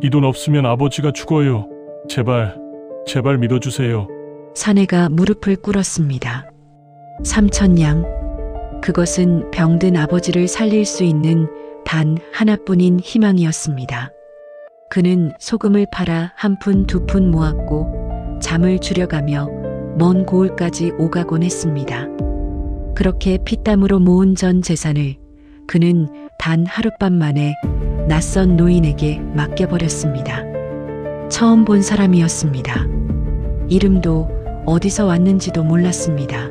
이 돈 없으면 아버지가 죽어요. 제발, 제발 믿어주세요. 사내가 무릎을 꿇었습니다. 3,000냥. 그것은 병든 아버지를 살릴 수 있는 단 하나뿐인 희망이었습니다. 그는 소금을 팔아 한 푼 두 푼 모았고 잠을 줄여가며 먼 고을까지 오가곤 했습니다. 그렇게 피땀으로 모은 전 재산을 그는 단 하룻밤 만에 낯선 노인에게 맡겨버렸습니다. 처음 본 사람이었습니다. 이름도 어디서 왔는지도 몰랐습니다.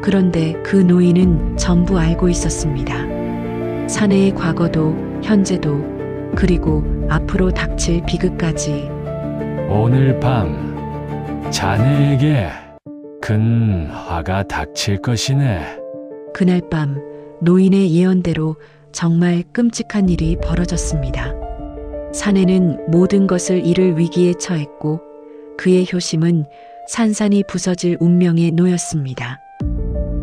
그런데 그 노인은 전부 알고 있었습니다. 사내의 과거도 현재도 그리고 앞으로 닥칠 비극까지. 오늘 밤 자네에게 큰 화가 닥칠 것이네. 그날 밤 노인의 예언대로 정말 끔찍한 일이 벌어졌습니다. 사내는 모든 것을 잃을 위기에 처했고 그의 효심은 산산이 부서질 운명에 놓였습니다.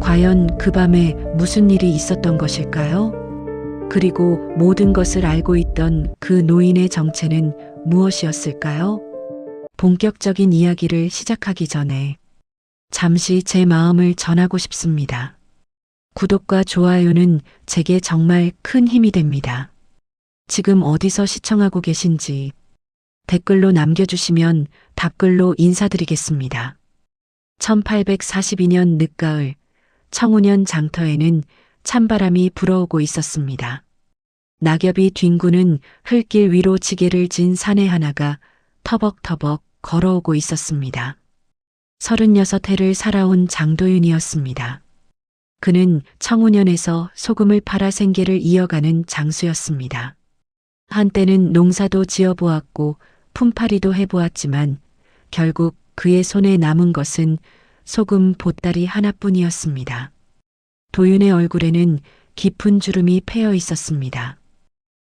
과연 그 밤에 무슨 일이 있었던 것일까요? 그리고 모든 것을 알고 있던 그 노인의 정체는 무엇이었을까요? 본격적인 이야기를 시작하기 전에 잠시 제 마음을 전하고 싶습니다. 구독과 좋아요는 제게 정말 큰 힘이 됩니다. 지금 어디서 시청하고 계신지 댓글로 남겨주시면 답글로 인사드리겠습니다. 1842년 늦가을 청운현 장터에는 찬바람이 불어오고 있었습니다. 낙엽이 뒹구는 흙길 위로 지게를 진 사내 하나가 터벅터벅 걸어오고 있었습니다. 36해를 살아온 장도윤이었습니다. 그는 청운현에서 소금을 팔아 생계를 이어가는 장수였습니다. 한때는 농사도 지어보았고 품팔이도 해보았지만 결국 그의 손에 남은 것은 소금 보따리 하나뿐이었습니다. 도윤의 얼굴에는 깊은 주름이 패여 있었습니다.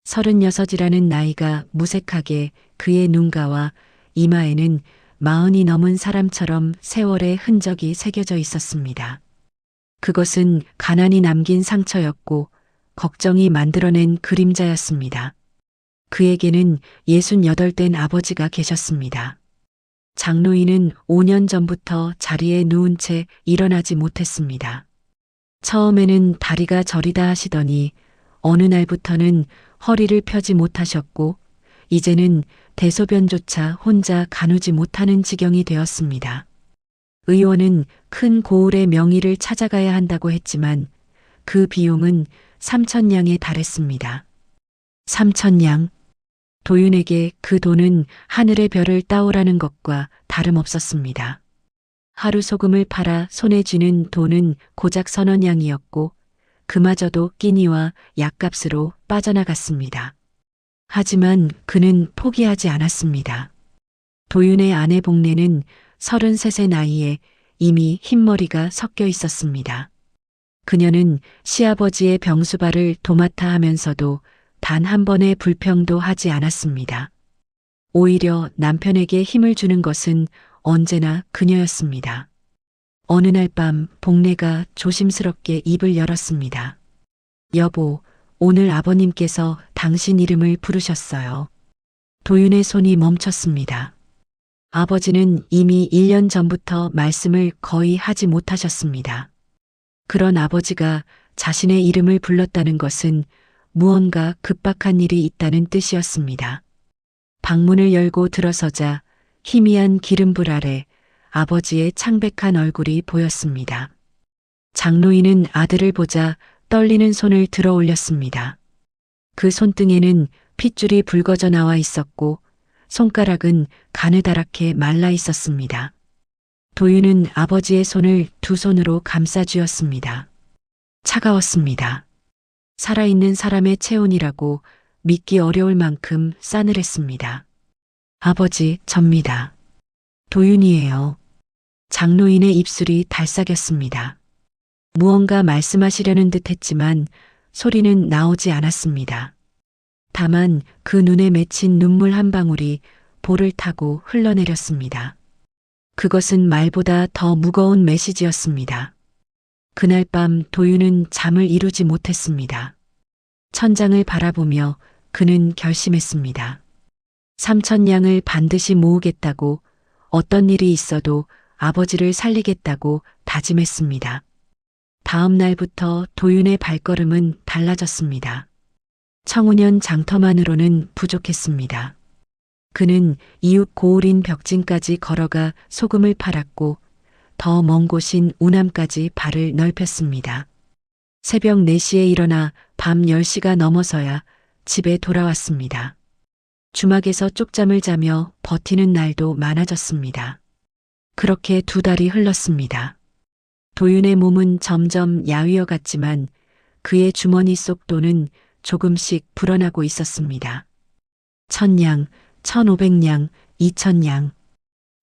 36이라는 나이가 무색하게 그의 눈가와 이마에는 40이 넘은 사람처럼 세월의 흔적이 새겨져 있었습니다. 그것은 가난이 남긴 상처였고 걱정이 만들어낸 그림자였습니다. 그에게는 68된 아버지가 계셨습니다. 장노인은 5년 전부터 자리에 누운 채 일어나지 못했습니다. 처음에는 다리가 저리다 하시더니 어느 날부터는 허리를 펴지 못하셨고 이제는 대소변조차 혼자 가누지 못하는 지경이 되었습니다. 의원은 큰 고을의 명의를 찾아가야 한다고 했지만 그 비용은 3,000냥에 달했습니다. 3,000냥. 도윤에게 그 돈은 하늘의 별을 따오라는 것과 다름없었습니다. 하루 소금을 팔아 손에 쥐는 돈은 고작 1,000냥이었고 그마저도 끼니와 약값으로 빠져나갔습니다. 하지만 그는 포기하지 않았습니다. 도윤의 아내 복례는 33세 나이에 이미 흰머리가 섞여 있었습니다. 그녀는 시아버지의 병수발을 도맡아 하면서도 단 한 번의 불평도 하지 않았습니다. 오히려 남편에게 힘을 주는 것은 언제나 그녀였습니다. 어느 날 밤 복례가 조심스럽게 입을 열었습니다. 여보, 오늘 아버님께서 당신 이름을 부르셨어요. 도윤의 손이 멈췄습니다. 아버지는 이미 1년 전부터 말씀을 거의 하지 못하셨습니다. 그런 아버지가 자신의 이름을 불렀다는 것은 무언가 급박한 일이 있다는 뜻이었습니다. 방문을 열고 들어서자 희미한 기름불 아래 아버지의 창백한 얼굴이 보였습니다. 장노인은 아들을 보자 떨리는 손을 들어 올렸습니다. 그 손등에는 핏줄이 붉어져 나와 있었고 손가락은 가느다랗게 말라 있었습니다. 도윤은 아버지의 손을 두 손으로 감싸 쥐었습니다. 차가웠습니다. 살아있는 사람의 체온이라고 믿기 어려울 만큼 싸늘했습니다. 아버지, 접니다. 도윤이에요. 장노인의 입술이 달싹였습니다. 무언가 말씀하시려는 듯 했지만 소리는 나오지 않았습니다. 다만 그 눈에 맺힌 눈물 한 방울이 볼을 타고 흘러내렸습니다. 그것은 말보다 더 무거운 메시지였습니다. 그날 밤 도윤은 잠을 이루지 못했습니다. 천장을 바라보며 그는 결심했습니다. 3,000냥을 반드시 모으겠다고, 어떤 일이 있어도 아버지를 살리겠다고 다짐했습니다. 다음 날부터 도윤의 발걸음은 달라졌습니다. 청운현 장터만으로는 부족했습니다. 그는 이웃 고을인 벽진까지 걸어가 소금을 팔았고 더 먼 곳인 우남까지 발을 넓혔습니다. 새벽 4시에 일어나 밤 10시가 넘어서야 집에 돌아왔습니다. 주막에서 쪽잠을 자며 버티는 날도 많아졌습니다. 그렇게 2달이 흘렀습니다. 도윤의 몸은 점점 야위어 갔지만 그의 주머니 속 돈은 조금씩 불어나고 있었습니다. 1,000냥, 1,500냥, 2,000냥,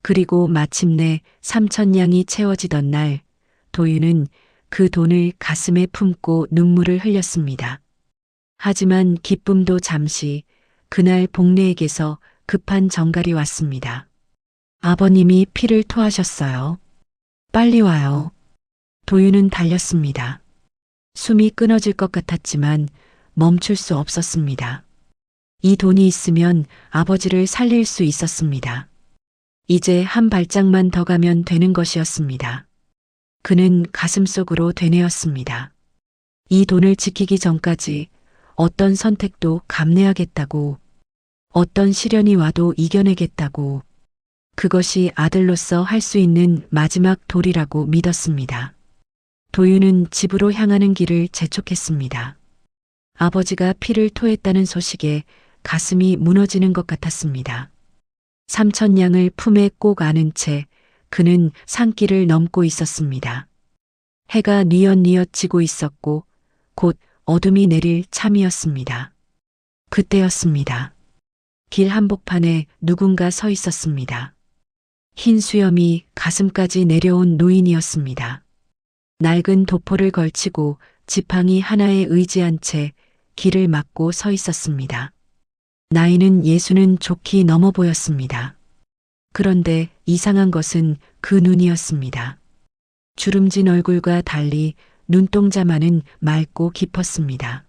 그리고 마침내 3,000냥이 채워지던 날, 도윤은 그 돈을 가슴에 품고 눈물을 흘렸습니다. 하지만 기쁨도 잠시, 그날 복례에게서 급한 전갈이 왔습니다. 아버님이 피를 토하셨어요. 빨리 와요. 도윤은 달렸습니다. 숨이 끊어질 것 같았지만 멈출 수 없었습니다. 이 돈이 있으면 아버지를 살릴 수 있었습니다. 이제 한 발짝만 더 가면 되는 것이었습니다. 그는 가슴속으로 되뇌었습니다. 이 돈을 지키기 전까지 어떤 선택도 감내하겠다고, 어떤 시련이 와도 이겨내겠다고, 그것이 아들로서 할 수 있는 마지막 도리라고 믿었습니다. 도윤은 집으로 향하는 길을 재촉했습니다. 아버지가 피를 토했다는 소식에 가슴이 무너지는 것 같았습니다. 3,000냥을 품에 꼭 안은 채 그는 산길을 넘고 있었습니다. 해가 뉘엿뉘엿 지고 있었고 곧 어둠이 내릴 참이었습니다. 그때였습니다. 길 한복판에 누군가 서 있었습니다. 흰 수염이 가슴까지 내려온 노인이었습니다. 낡은 도포를 걸치고 지팡이 하나에 의지한 채 길을 막고 서 있었습니다. 나이는 60는 좋게 넘어 보였습니다. 그런데 이상한 것은 그 눈이었습니다. 주름진 얼굴과 달리 눈동자만은 맑고 깊었습니다.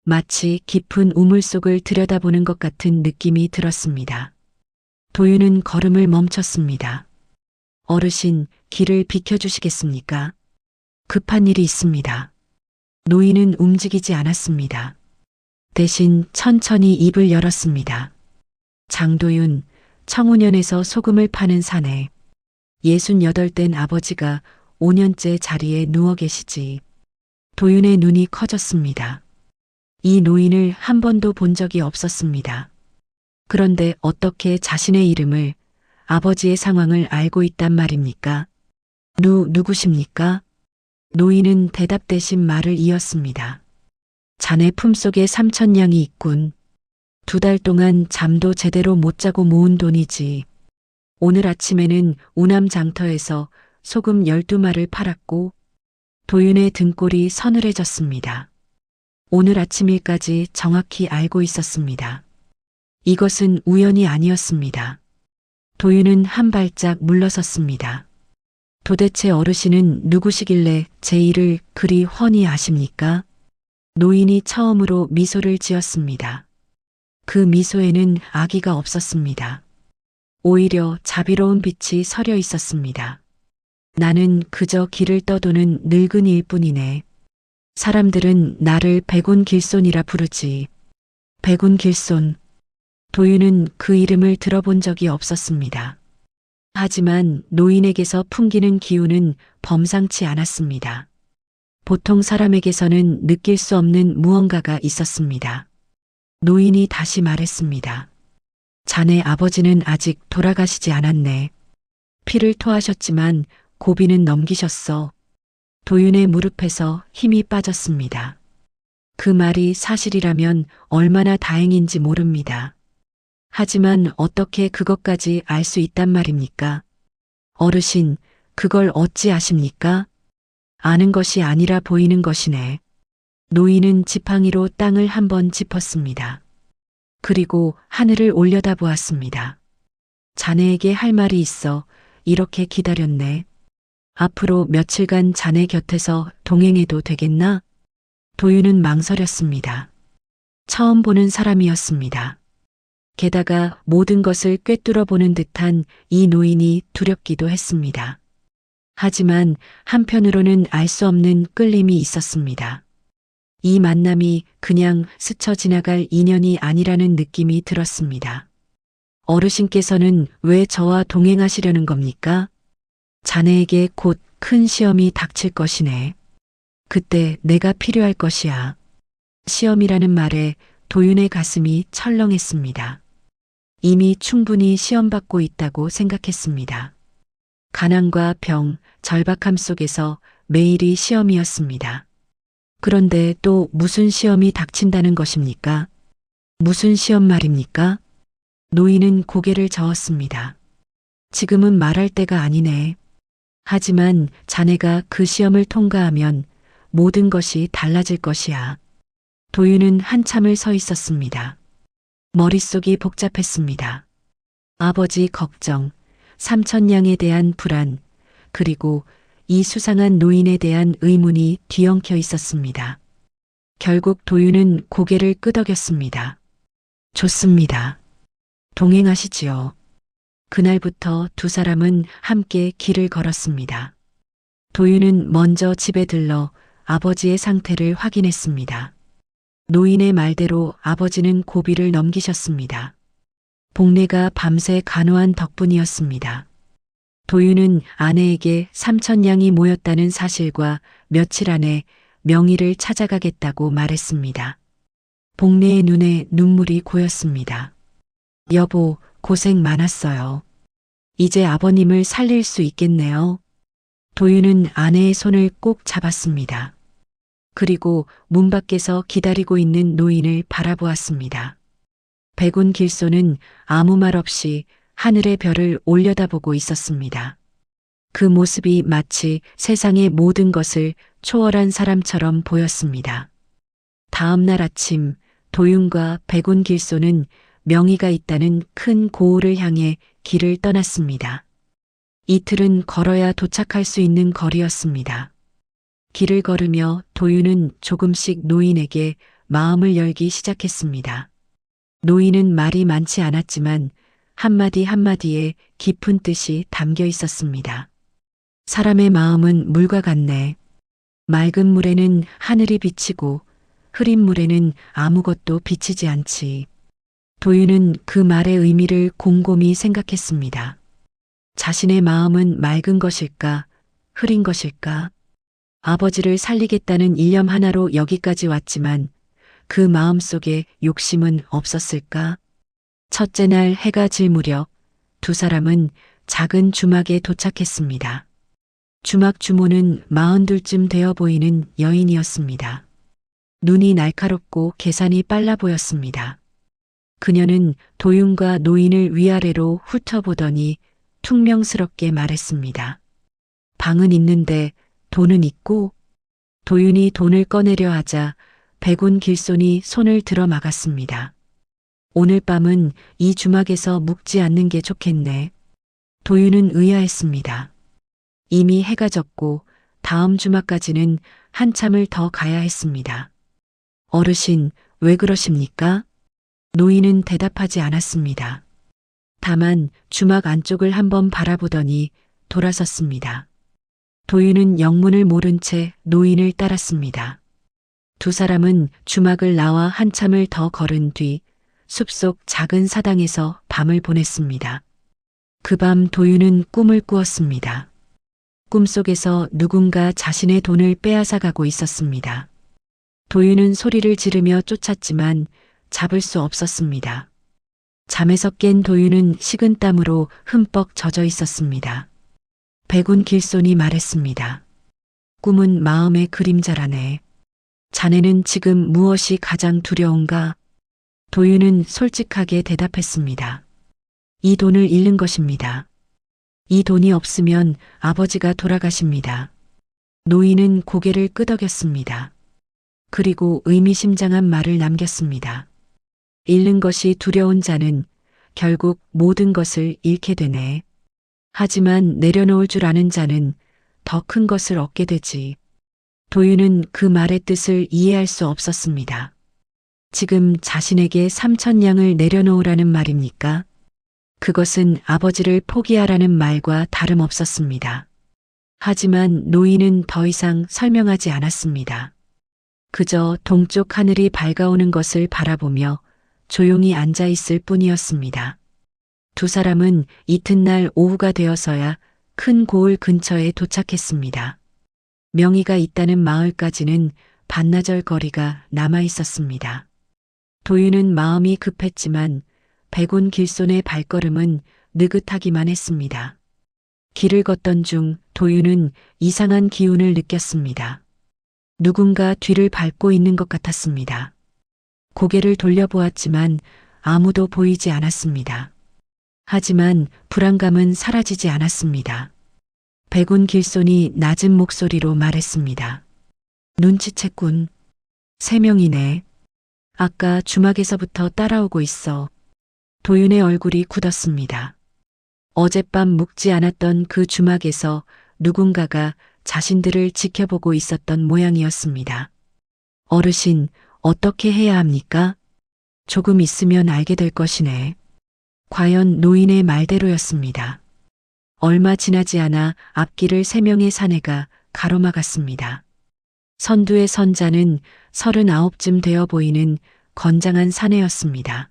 마치 깊은 우물 속을 들여다보는 것 같은 느낌이 들었습니다. 도윤은 걸음을 멈췄습니다. 어르신, 길을 비켜주시겠습니까? 급한 일이 있습니다. 노인은 움직이지 않았습니다. 대신 천천히 입을 열었습니다. 장도윤, 청운현에서 소금을 파는 사내. 68된 아버지가 5년째 자리에 누워 계시지. 도윤의 눈이 커졌습니다. 이 노인을 한 번도 본 적이 없었습니다. 그런데 어떻게 자신의 이름을, 아버지의 상황을 알고 있단 말입니까? 누구십니까? 노인은 대답 대신 말을 이었습니다. 자네 품속에 3,000냥이 있군. 2달 동안 잠도 제대로 못 자고 모은 돈이지. 오늘 아침에는 우남 장터에서 소금 12마를 팔았고 도윤의 등골이 서늘해졌습니다. 오늘 아침 일까지 정확히 알고 있었습니다. 이것은 우연이 아니었습니다. 도윤은 한 발짝 물러섰습니다. 도대체 어르신은 누구시길래 제 일을 그리 훤히 아십니까? 노인이 처음으로 미소를 지었습니다. 그 미소에는 악의가 없었습니다. 오히려 자비로운 빛이 서려 있었습니다. 나는 그저 길을 떠도는 늙은이일 뿐이네. 사람들은 나를 백운길손이라 부르지. 백운길손. 도윤은 그 이름을 들어본 적이 없었습니다. 하지만 노인에게서 풍기는 기운은 범상치 않았습니다. 보통 사람에게서는 느낄 수 없는 무언가가 있었습니다. 노인이 다시 말했습니다. 자네 아버지는 아직 돌아가시지 않았네. 피를 토하셨지만 고비는 넘기셨어. 도윤의 무릎에서 힘이 빠졌습니다. 그 말이 사실이라면 얼마나 다행인지 모릅니다. 하지만 어떻게 그것까지 알 수 있단 말입니까? 어르신, 그걸 어찌 아십니까? 아는 것이 아니라 보이는 것이네. 노인은 지팡이로 땅을 한번 짚었습니다. 그리고 하늘을 올려다보았습니다. 자네에게 할 말이 있어 이렇게 기다렸네. 앞으로 며칠간 자네 곁에서 동행해도 되겠나? 도윤은 망설였습니다. 처음 보는 사람이었습니다. 게다가 모든 것을 꿰뚫어 보는 듯한 이 노인이 두렵기도 했습니다. 하지만 한편으로는 알 수 없는 끌림이 있었습니다. 이 만남이 그냥 스쳐 지나갈 인연이 아니라는 느낌이 들었습니다. 어르신께서는 왜 저와 동행하시려는 겁니까? 자네에게 곧 큰 시험이 닥칠 것이네. 그때 내가 필요할 것이야. 시험이라는 말에 도윤의 가슴이 철렁했습니다. 이미 충분히 시험받고 있다고 생각했습니다. 가난과 병, 절박함 속에서 매일이 시험이었습니다. 그런데 또 무슨 시험이 닥친다는 것입니까? 무슨 시험 말입니까? 노인은 고개를 저었습니다. 지금은 말할 때가 아니네. 하지만 자네가 그 시험을 통과하면 모든 것이 달라질 것이야. 도윤은 한참을 서 있었습니다. 머릿속이 복잡했습니다. 아버지 걱정, 삼천냥에 대한 불안, 그리고 이 수상한 노인에 대한 의문이 뒤엉켜 있었습니다. 결국 도윤은 고개를 끄덕였습니다. 좋습니다. 동행하시지요. 그날부터 두 사람은 함께 길을 걸었습니다. 도윤은 먼저 집에 들러 아버지의 상태를 확인했습니다. 노인의 말대로 아버지는 고비를 넘기셨습니다. 복례가 밤새 간호한 덕분이었습니다. 도윤은 아내에게 삼천냥이 모였다는 사실과 며칠 안에 명의를 찾아가겠다고 말했습니다. 복례의 눈에 눈물이 고였습니다. 여보, 고생 많았어요. 이제 아버님을 살릴 수 있겠네요. 도윤은 아내의 손을 꼭 잡았습니다. 그리고 문 밖에서 기다리고 있는 노인을 바라보았습니다. 백운 길소는 아무 말 없이 하늘의 별을 올려다보고 있었습니다. 그 모습이 마치 세상의 모든 것을 초월한 사람처럼 보였습니다. 다음 날 아침 도윤과 백운 길소는 명의가 있다는 큰 고을을 향해 길을 떠났습니다. 이틀은 걸어야 도착할 수 있는 거리였습니다. 길을 걸으며 도윤은 조금씩 노인에게 마음을 열기 시작했습니다. 노인은 말이 많지 않았지만 한마디 한마디에 깊은 뜻이 담겨 있었습니다. 사람의 마음은 물과 같네. 맑은 물에는 하늘이 비치고 흐린 물에는 아무것도 비치지 않지. 도윤은 그 말의 의미를 곰곰이 생각했습니다. 자신의 마음은 맑은 것일까, 흐린 것일까? 아버지를 살리겠다는 일념 하나로 여기까지 왔지만 그 마음 속에 욕심은 없었을까? 첫째 날 해가 질 무렵 두 사람은 작은 주막에 도착했습니다. 주막 주모는 42쯤 되어 보이는 여인이었습니다. 눈이 날카롭고 계산이 빨라 보였습니다. 그녀는 도윤과 노인을 위아래로 훑어보더니 퉁명스럽게 말했습니다. 방은 있는데 돈은 있고? 도윤이 돈을 꺼내려 하자 백운 길손이 손을 들어 막았습니다. 오늘 밤은 이 주막에서 묵지 않는 게 좋겠네. 도윤은 의아했습니다. 이미 해가 졌고 다음 주막까지는 한참을 더 가야 했습니다. 어르신, 왜 그러십니까? 노인은 대답하지 않았습니다. 다만 주막 안쪽을 한번 바라보더니 돌아섰습니다. 도윤은 영문을 모른 채 노인을 따랐습니다. 두 사람은 주막을 나와 한참을 더 걸은 뒤 숲속 작은 사당에서 밤을 보냈습니다. 그 밤 도윤은 꿈을 꾸었습니다. 꿈속에서 누군가 자신의 돈을 빼앗아 가고 있었습니다. 도윤은 소리를 지르며 쫓았지만 잡을 수 없었습니다. 잠에서 깬 도윤은 식은땀으로 흠뻑 젖어 있었습니다. 백운 길손이 말했습니다. 꿈은 마음의 그림자라네. 자네는 지금 무엇이 가장 두려운가? 도윤은 솔직하게 대답했습니다. 이 돈을 잃는 것입니다. 이 돈이 없으면 아버지가 돌아가십니다. 노인은 고개를 끄덕였습니다. 그리고 의미심장한 말을 남겼습니다. 잃는 것이 두려운 자는 결국 모든 것을 잃게 되네. 하지만 내려놓을 줄 아는 자는 더 큰 것을 얻게 되지. 도윤은 그 말의 뜻을 이해할 수 없었습니다. 지금 자신에게 3,000냥을 내려놓으라는 말입니까? 그것은 아버지를 포기하라는 말과 다름없었습니다. 하지만 노인은 더 이상 설명하지 않았습니다. 그저 동쪽 하늘이 밝아오는 것을 바라보며 조용히 앉아 있을 뿐이었습니다. 두 사람은 이튿날 오후가 되어서야 큰 고을 근처에 도착했습니다. 명의가 있다는 마을까지는 반나절 거리가 남아 있었습니다. 도윤은 마음이 급했지만 백운 길손의 발걸음은 느긋하기만 했습니다. 길을 걷던 중 도윤은 이상한 기운을 느꼈습니다. 누군가 뒤를 밟고 있는 것 같았습니다. 고개를 돌려보았지만 아무도 보이지 않았습니다. 하지만 불안감은 사라지지 않았습니다. 백운 길손이 낮은 목소리로 말했습니다. 눈치챘군. 3명이네. 아까 주막에서부터 따라오고 있어. 도윤의 얼굴이 굳었습니다. 어젯밤 묵지 않았던 그 주막에서 누군가가 자신들을 지켜보고 있었던 모양이었습니다. 어르신, 어떻게 해야 합니까? 조금 있으면 알게 될 것이네. 과연 노인의 말대로였습니다. 얼마 지나지 않아 앞길을 3명의 사내가 가로막았습니다. 선두의 선자는 39쯤 되어 보이는 건장한 사내였습니다.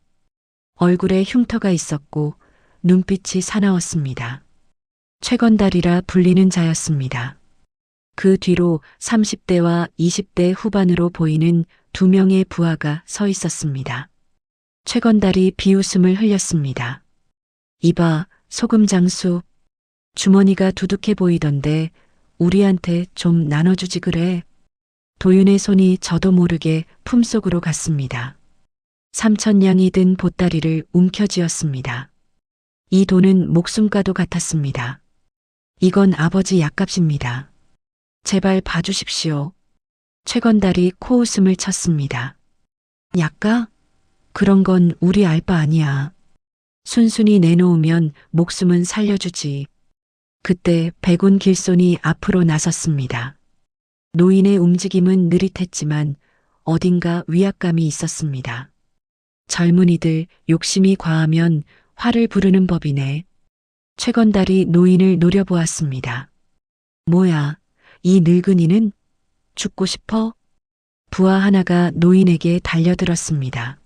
얼굴에 흉터가 있었고 눈빛이 사나웠습니다. 최건달이라 불리는 자였습니다. 그 뒤로 30대와 20대 후반으로 보이는 2명의 부하가 서 있었습니다. 최건달이 비웃음을 흘렸습니다. 이봐, 소금장수. 주머니가 두둑해 보이던데 우리한테 좀 나눠주지 그래. 도윤의 손이 저도 모르게 품속으로 갔습니다. 3,000냥이 든 보따리를 움켜쥐었습니다. 이 돈은 목숨과도 같았습니다. 이건 아버지 약값입니다. 제발 봐주십시오. 최건달이 코웃음을 쳤습니다. 약가? 그런 건 우리 알 바 아니야. 순순히 내놓으면 목숨은 살려주지. 그때 백운 길손이 앞으로 나섰습니다. 노인의 움직임은 느릿했지만 어딘가 위압감이 있었습니다. 젊은이들 욕심이 과하면 화를 부르는 법이네. 최건달이 노인을 노려보았습니다. 뭐야, 이 늙은이는? 죽고 싶어? 부하 하나가 노인에게 달려들었습니다.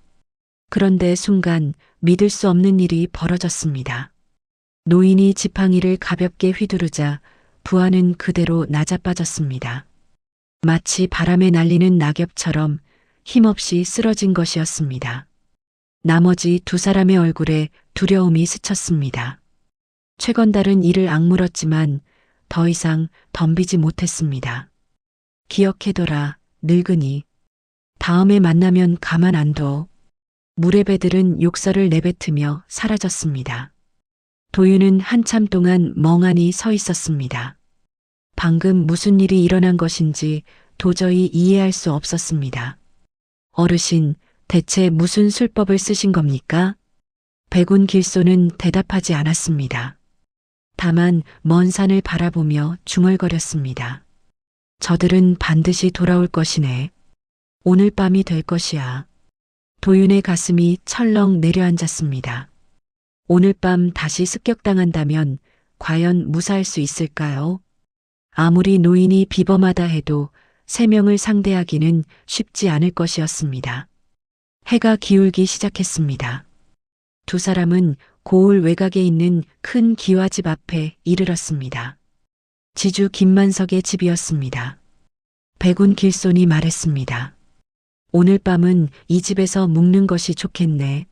그런데 순간 믿을 수 없는 일이 벌어졌습니다. 노인이 지팡이를 가볍게 휘두르자 부하는 그대로 낮아빠졌습니다. 마치 바람에 날리는 낙엽처럼 힘없이 쓰러진 것이었습니다. 나머지 2사람의 얼굴에 두려움이 스쳤습니다. 최건달은 이를 악물었지만 더 이상 덤비지 못했습니다. 기억해둬라, 늙은이. 다음에 만나면 가만 안 둬. 무례배들은 욕설을 내뱉으며 사라졌습니다. 도윤은 한참 동안 멍하니 서 있었습니다. 방금 무슨 일이 일어난 것인지 도저히 이해할 수 없었습니다. 어르신, 대체 무슨 술법을 쓰신 겁니까? 백운 길손은 대답하지 않았습니다. 다만 먼 산을 바라보며 중얼거렸습니다. 저들은 반드시 돌아올 것이네. 오늘 밤이 될 것이야. 도윤의 가슴이 철렁 내려앉았습니다. 오늘 밤 다시 습격당한다면 과연 무사할 수 있을까요? 아무리 노인이 비범하다 해도 3명을 상대하기는 쉽지 않을 것이었습니다. 해가 기울기 시작했습니다. 2사람은 고을 외곽에 있는 큰 기와집 앞에 이르렀습니다. 지주 김만석의 집이었습니다. 백운 길손이 말했습니다. 오늘 밤은 이 집에서 묵는 것이 좋겠네.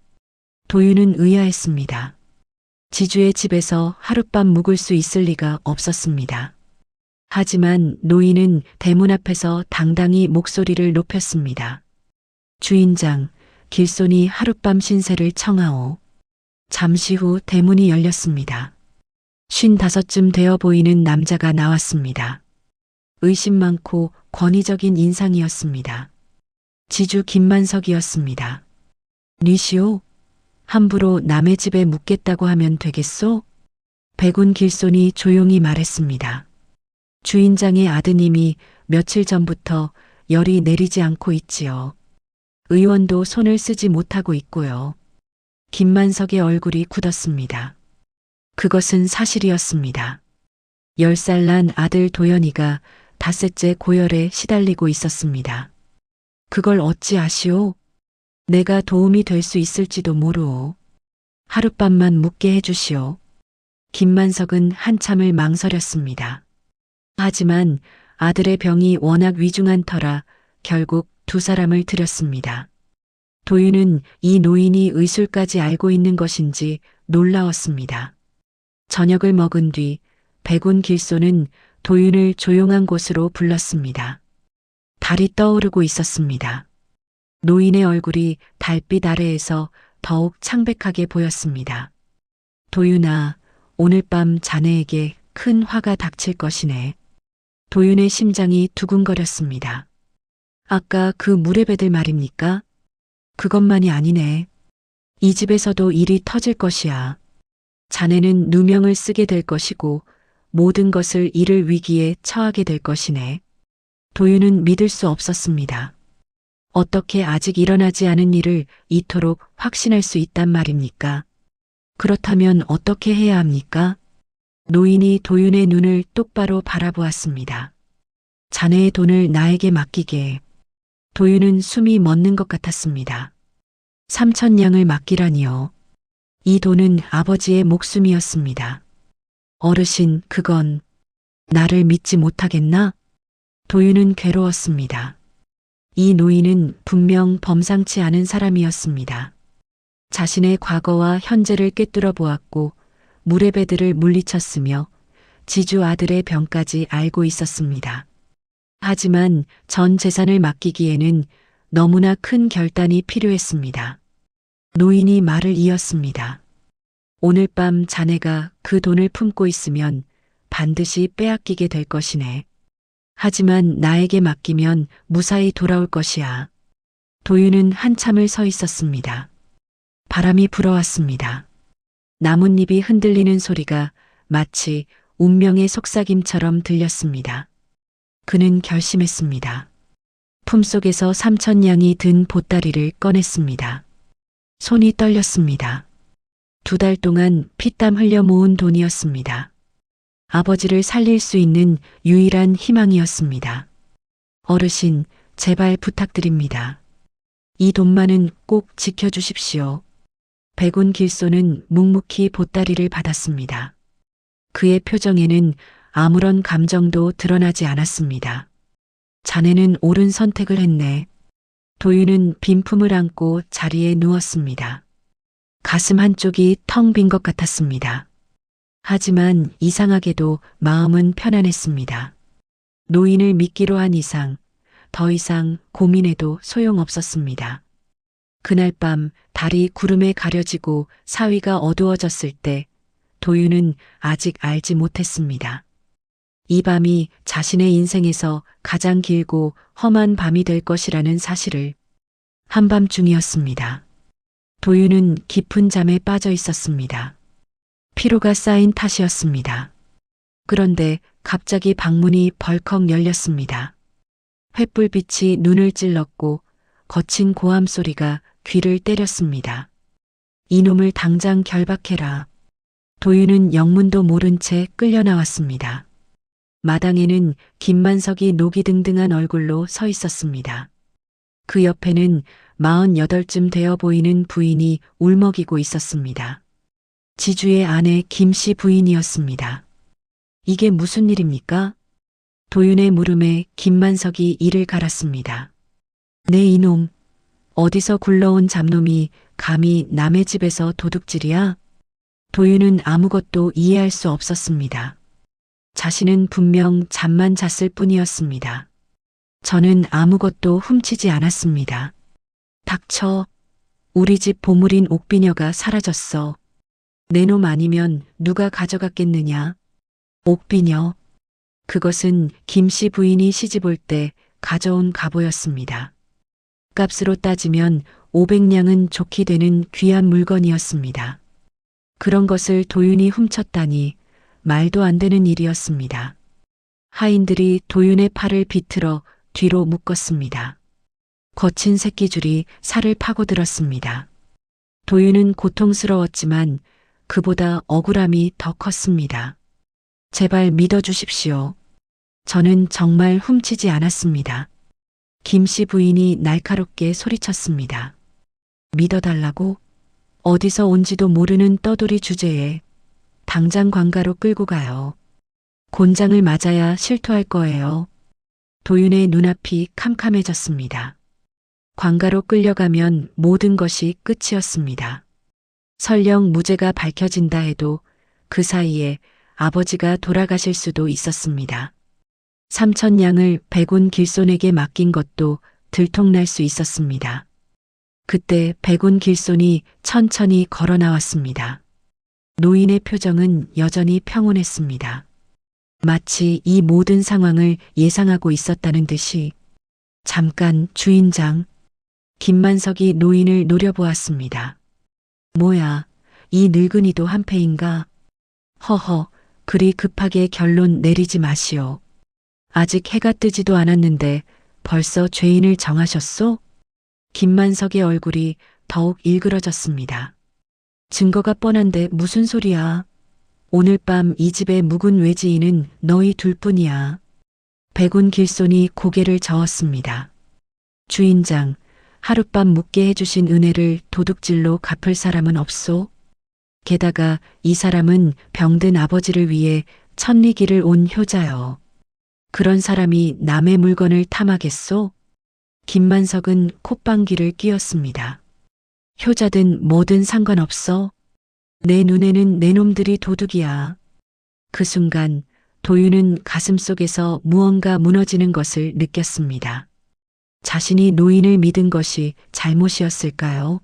도윤은 의아했습니다. 지주의 집에서 하룻밤 묵을 수 있을 리가 없었습니다. 하지만 노인은 대문 앞에서 당당히 목소리를 높였습니다. 주인장, 길손이 하룻밤 신세를 청하오. 잠시 후 대문이 열렸습니다. 55쯤 되어 보이는 남자가 나왔습니다. 의심 많고 권위적인 인상이었습니다. 지주 김만석이었습니다. 니시오? 함부로 남의 집에 묵겠다고 하면 되겠소? 백운 길손이 조용히 말했습니다. 주인장의 아드님이 며칠 전부터 열이 내리지 않고 있지요. 의원도 손을 쓰지 못하고 있고요. 김만석의 얼굴이 굳었습니다. 그것은 사실이었습니다. 10살 난 아들 도연이가 닷새째 고열에 시달리고 있었습니다. 그걸 어찌 아시오? 내가 도움이 될 수 있을지도 모르오. 하룻밤만 묵게 해주시오. 김만석은 한참을 망설였습니다. 하지만 아들의 병이 워낙 위중한 터라 결국 두 사람을 들였습니다. 도윤은 이 노인이 의술까지 알고 있는 것인지 놀라웠습니다. 저녁을 먹은 뒤 백운 길소는 도윤을 조용한 곳으로 불렀습니다. 달이 떠오르고 있었습니다. 노인의 얼굴이 달빛 아래에서 더욱 창백하게 보였습니다. 도윤아, 오늘 밤 자네에게 큰 화가 닥칠 것이네. 도윤의 심장이 두근거렸습니다. 아까 그 무례배들 말입니까? 그것만이 아니네. 이 집에서도 일이 터질 것이야. 자네는 누명을 쓰게 될 것이고 모든 것을 잃을 위기에 처하게 될 것이네. 도윤은 믿을 수 없었습니다. 어떻게 아직 일어나지 않은 일을 이토록 확신할 수 있단 말입니까? 그렇다면 어떻게 해야 합니까? 노인이 도윤의 눈을 똑바로 바라보았습니다. 자네의 돈을 나에게 맡기게. 도윤은 숨이 멎는 것 같았습니다. 3,000냥을 맡기라니요. 이 돈은 아버지의 목숨이었습니다. 어르신, 그건 나를 믿지 못하겠나? 도윤은 괴로웠습니다. 이 노인은 분명 범상치 않은 사람이었습니다. 자신의 과거와 현재를 꿰뚫어 보았고 무례배들을 물리쳤으며 지주 아들의 병까지 알고 있었습니다. 하지만 전 재산을 맡기기에는 너무나 큰 결단이 필요했습니다. 노인이 말을 이었습니다. 오늘 밤 자네가 그 돈을 품고 있으면 반드시 빼앗기게 될 것이네. 하지만 나에게 맡기면 무사히 돌아올 것이야. 도윤은 한참을 서 있었습니다. 바람이 불어왔습니다. 나뭇잎이 흔들리는 소리가 마치 운명의 속삭임처럼 들렸습니다. 그는 결심했습니다. 품속에서 3,000냥이 든 보따리를 꺼냈습니다. 손이 떨렸습니다. 2달 동안 피땀 흘려 모은 돈이었습니다. 아버지를 살릴 수 있는 유일한 희망이었습니다. 어르신, 제발 부탁드립니다. 이 돈만은 꼭 지켜주십시오. 백운 길소는 묵묵히 보따리를 받았습니다. 그의 표정에는 아무런 감정도 드러나지 않았습니다. 자네는 옳은 선택을 했네. 도윤은 빈품을 안고 자리에 누웠습니다. 가슴 한쪽이 텅 빈 것 같았습니다. 하지만 이상하게도 마음은 편안했습니다. 노인을 믿기로 한 이상 더 이상 고민해도 소용없었습니다. 그날 밤 달이 구름에 가려지고 사위가 어두워졌을 때 도윤은 아직 알지 못했습니다. 이 밤이 자신의 인생에서 가장 길고 험한 밤이 될 것이라는 사실을. 한밤중이었습니다. 도윤은 깊은 잠에 빠져 있었습니다. 피로가 쌓인 탓이었습니다. 그런데 갑자기 방문이 벌컥 열렸습니다. 횃불빛이 눈을 찔렀고 거친 고함 소리가 귀를 때렸습니다. 이놈을 당장 결박해라. 도윤은 영문도 모른 채 끌려 나왔습니다. 마당에는 김만석이 노기등등한 얼굴로 서 있었습니다. 그 옆에는 48쯤 되어 보이는 부인이 울먹이고 있었습니다. 지주의 아내 김씨 부인이었습니다. 이게 무슨 일입니까? 도윤의 물음에 김만석이 이를 갈았습니다. 네 이놈, 어디서 굴러온 잡놈이 감히 남의 집에서 도둑질이야? 도윤은 아무것도 이해할 수 없었습니다. 자신은 분명 잠만 잤을 뿐이었습니다. 저는 아무것도 훔치지 않았습니다. 닥쳐. 우리 집 보물인 옥비녀가 사라졌어. 내 놈 아니면 누가 가져갔겠느냐. 옥비녀. 그것은 김씨 부인이 시집올 때 가져온 갑오였습니다. 값으로 따지면 500냥은 좋게 되는 귀한 물건이었습니다. 그런 것을 도윤이 훔쳤다니 말도 안 되는 일이었습니다. 하인들이 도윤의 팔을 비틀어 뒤로 묶었습니다. 거친 새끼줄이 살을 파고들었습니다. 도윤은 고통스러웠지만 그보다 억울함이 더 컸습니다. 제발 믿어주십시오. 저는 정말 훔치지 않았습니다. 김씨 부인이 날카롭게 소리쳤습니다. 믿어달라고? 어디서 온지도 모르는 떠돌이 주제에 당장 관가로 끌고 가요. 곤장을 맞아야 실토할 거예요. 도윤의 눈앞이 캄캄해졌습니다. 관가로 끌려가면 모든 것이 끝이었습니다. 설령 무죄가 밝혀진다 해도 그 사이에 아버지가 돌아가실 수도 있었습니다. 3,000냥을 백운 길손에게 맡긴 것도 들통날 수 있었습니다. 그때 백운 길손이 천천히 걸어 나왔습니다. 노인의 표정은 여전히 평온했습니다. 마치 이 모든 상황을 예상하고 있었다는 듯이 잠깐 주인장. 김만석이 노인을 노려보았습니다. 뭐야, 이 늙은이도 한패인가? 허허, 그리 급하게 결론 내리지 마시오. 아직 해가 뜨지도 않았는데 벌써 죄인을 정하셨소? 김만석의 얼굴이 더욱 일그러졌습니다. 증거가 뻔한데 무슨 소리야? 오늘 밤 이 집의 묵은 외지인은 너희 둘뿐이야. 백운 길손이 고개를 저었습니다. 주인장, 하룻밤 묵게 해주신 은혜를 도둑질로 갚을 사람은 없소? 게다가 이 사람은 병든 아버지를 위해 천리길을 온 효자여. 그런 사람이 남의 물건을 탐하겠소? 김만석은 콧방귀를 뀌었습니다. 효자든 뭐든 상관없어. 내 눈에는 내 놈들이 도둑이야. 그 순간 도윤은 가슴속에서 무언가 무너지는 것을 느꼈습니다. 자신이 노인을 믿은 것이 잘못이었을까요?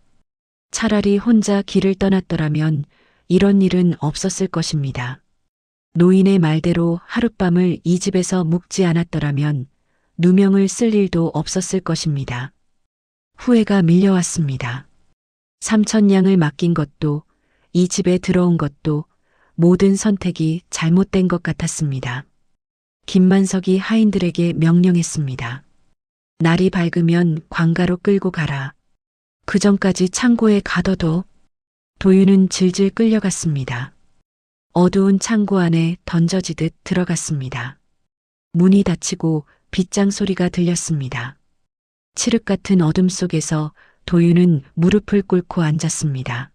차라리 혼자 길을 떠났더라면 이런 일은 없었을 것입니다. 노인의 말대로 하룻밤을 이 집에서 묵지 않았더라면 누명을 쓸 일도 없었을 것입니다. 후회가 밀려왔습니다. 3,000냥을 맡긴 것도 이 집에 들어온 것도 모든 선택이 잘못된 것 같았습니다. 김만석이 하인들에게 명령했습니다. 날이 밝으면 관가로 끌고 가라. 그 전까지 창고에 가둬둬. 도윤은 질질 끌려갔습니다. 어두운 창고 안에 던져지듯 들어갔습니다. 문이 닫히고 빗장 소리가 들렸습니다. 칠흑 같은 어둠 속에서 도윤은 무릎을 꿇고 앉았습니다.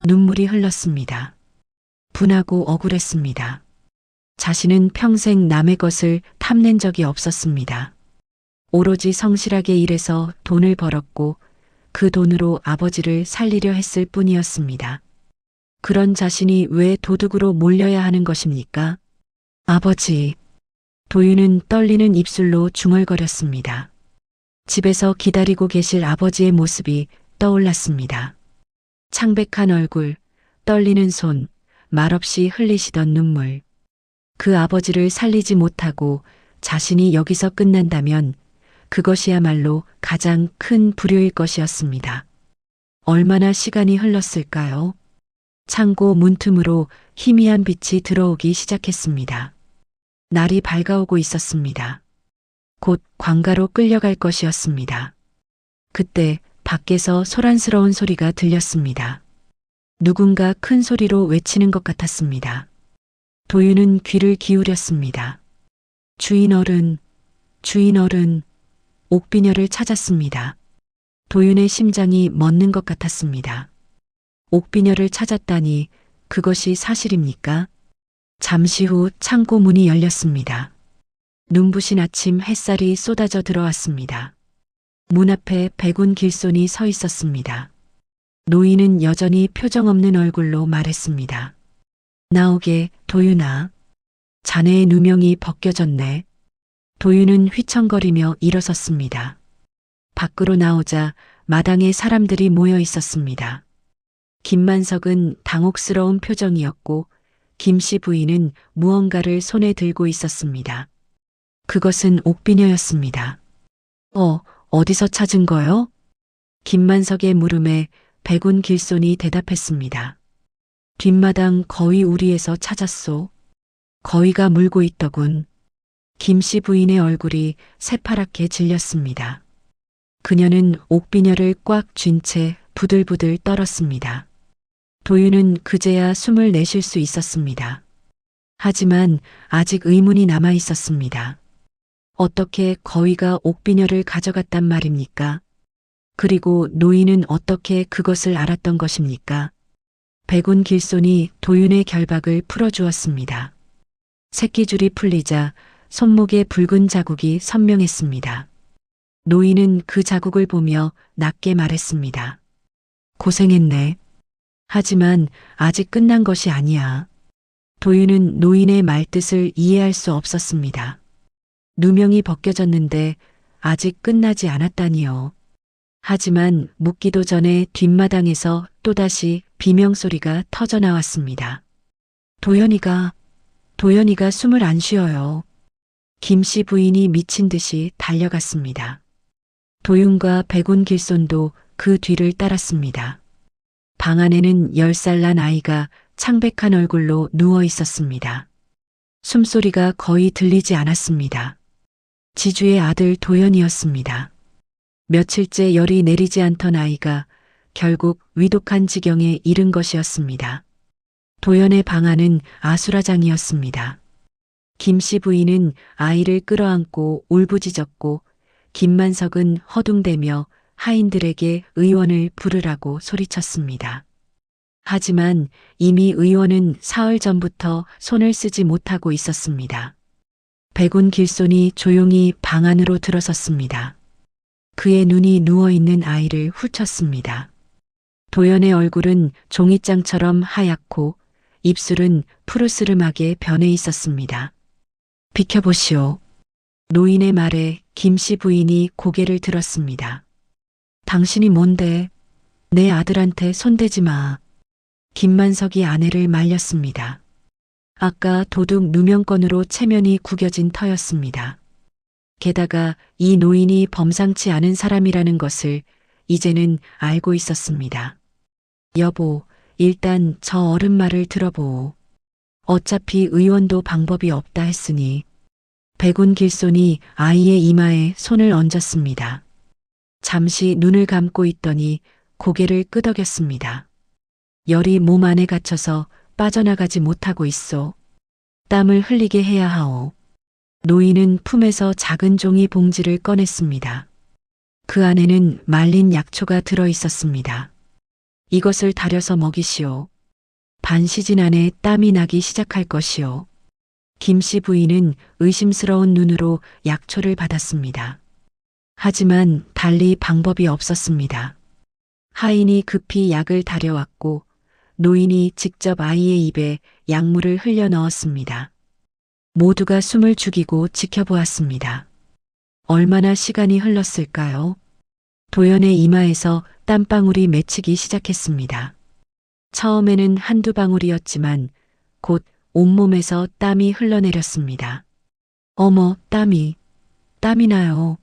눈물이 흘렀습니다. 분하고 억울했습니다. 자신은 평생 남의 것을 탐낸 적이 없었습니다. 오로지 성실하게 일해서 돈을 벌었고 그 돈으로 아버지를 살리려 했을 뿐이었습니다. 그런 자신이 왜 도둑으로 몰려야 하는 것입니까? 아버지. 도윤은 떨리는 입술로 중얼거렸습니다. 집에서 기다리고 계실 아버지의 모습이 떠올랐습니다. 창백한 얼굴, 떨리는 손, 말없이 흘리시던 눈물. 그 아버지를 살리지 못하고 자신이 여기서 끝난다면 그것이야말로 가장 큰 불효일 것이었습니다. 얼마나 시간이 흘렀을까요? 창고 문틈으로 희미한 빛이 들어오기 시작했습니다. 날이 밝아오고 있었습니다. 곧 관가로 끌려갈 것이었습니다. 그때 밖에서 소란스러운 소리가 들렸습니다. 누군가 큰 소리로 외치는 것 같았습니다. 도윤은 귀를 기울였습니다. 주인 어른, 주인 어른, 옥비녀를 찾았습니다. 도윤의 심장이 멎는 것 같았습니다. 옥비녀를 찾았다니 그것이 사실입니까? 잠시 후 창고 문이 열렸습니다. 눈부신 아침 햇살이 쏟아져 들어왔습니다. 문 앞에 백운 길손이 서 있었습니다. 노인은 여전히 표정 없는 얼굴로 말했습니다. 나오게, 도윤아. 자네의 누명이 벗겨졌네. 도윤은 휘청거리며 일어섰습니다. 밖으로 나오자 마당에 사람들이 모여 있었습니다. 김만석은 당혹스러운 표정이었고 김씨 부인은 무언가를 손에 들고 있었습니다. 그것은 옥비녀였습니다. 어디서 찾은 거요? 김만석의 물음에 백운 길손이 대답했습니다. 뒷마당 거위 우리에서 찾았소. 거위가 물고 있더군. 김씨 부인의 얼굴이 새파랗게 질렸습니다. 그녀는 옥비녀를 꽉 쥔 채 부들부들 떨었습니다. 도윤은 그제야 숨을 내쉴 수 있었습니다. 하지만 아직 의문이 남아 있었습니다. 어떻게 거위가 옥비녀를 가져갔단 말입니까? 그리고 노인은 어떻게 그것을 알았던 것입니까? 백운 길손이 도윤의 결박을 풀어주었습니다. 새끼줄이 풀리자 손목에 붉은 자국이 선명했습니다. 노인은 그 자국을 보며 낮게 말했습니다. 고생했네. 하지만 아직 끝난 것이 아니야. 도윤은 노인의 말뜻을 이해할 수 없었습니다. 누명이 벗겨졌는데 아직 끝나지 않았다니요. 하지만 묻기도 전에 뒷마당에서 또다시 비명소리가 터져 나왔습니다. 도연이가 숨을 안 쉬어요. 김씨 부인이 미친 듯이 달려갔습니다. 도윤과 백운 길손도 그 뒤를 따랐습니다. 방 안에는 10살 난 아이가 창백한 얼굴로 누워 있었습니다. 숨소리가 거의 들리지 않았습니다. 지주의 아들 도연이었습니다. 며칠째 열이 내리지 않던 아이가 결국 위독한 지경에 이른 것이었습니다. 도연의 방 안은 아수라장이었습니다. 김씨 부인은 아이를 끌어안고 울부짖었고 김만석은 허둥대며 하인들에게 의원을 부르라고 소리쳤습니다. 하지만 이미 의원은 사흘 전부터 손을 쓰지 못하고 있었습니다. 백운 길손이 조용히 방 안으로 들어섰습니다. 그의 눈이 누워있는 아이를 훑쳤습니다. 도연의 얼굴은 종이장처럼 하얗고 입술은 푸르스름하게 변해 있었습니다. 비켜보시오. 노인의 말에 김씨 부인이 고개를 들었습니다. 당신이 뭔데? 내 아들한테 손대지 마. 김만석이 아내를 말렸습니다. 아까 도둑 누명건으로 체면이 구겨진 터였습니다. 게다가 이 노인이 범상치 않은 사람이라는 것을 이제는 알고 있었습니다. 여보, 일단 저 어른 말을 들어보오. 어차피 의원도 방법이 없다 했으니. 백운 길손이 아이의 이마에 손을 얹었습니다. 잠시 눈을 감고 있더니 고개를 끄덕였습니다. 열이 몸 안에 갇혀서 빠져나가지 못하고 있어. 땀을 흘리게 해야 하오. 노인은 품에서 작은 종이 봉지를 꺼냈습니다. 그 안에는 말린 약초가 들어 있었습니다. 이것을 달여서 먹이시오. 반시진 안에 땀이 나기 시작할 것이오. 김씨 부인은 의심스러운 눈으로 약초를 받았습니다. 하지만 달리 방법이 없었습니다. 하인이 급히 약을 달여왔고 노인이 직접 아이의 입에 약물을 흘려 넣었습니다. 모두가 숨을 죽이고 지켜보았습니다. 얼마나 시간이 흘렀을까요? 도연의 이마에서 땀방울이 맺히기 시작했습니다. 처음에는 한두 방울이었지만 곧 온몸에서 땀이 흘러내렸습니다. 어머, 땀이 나요.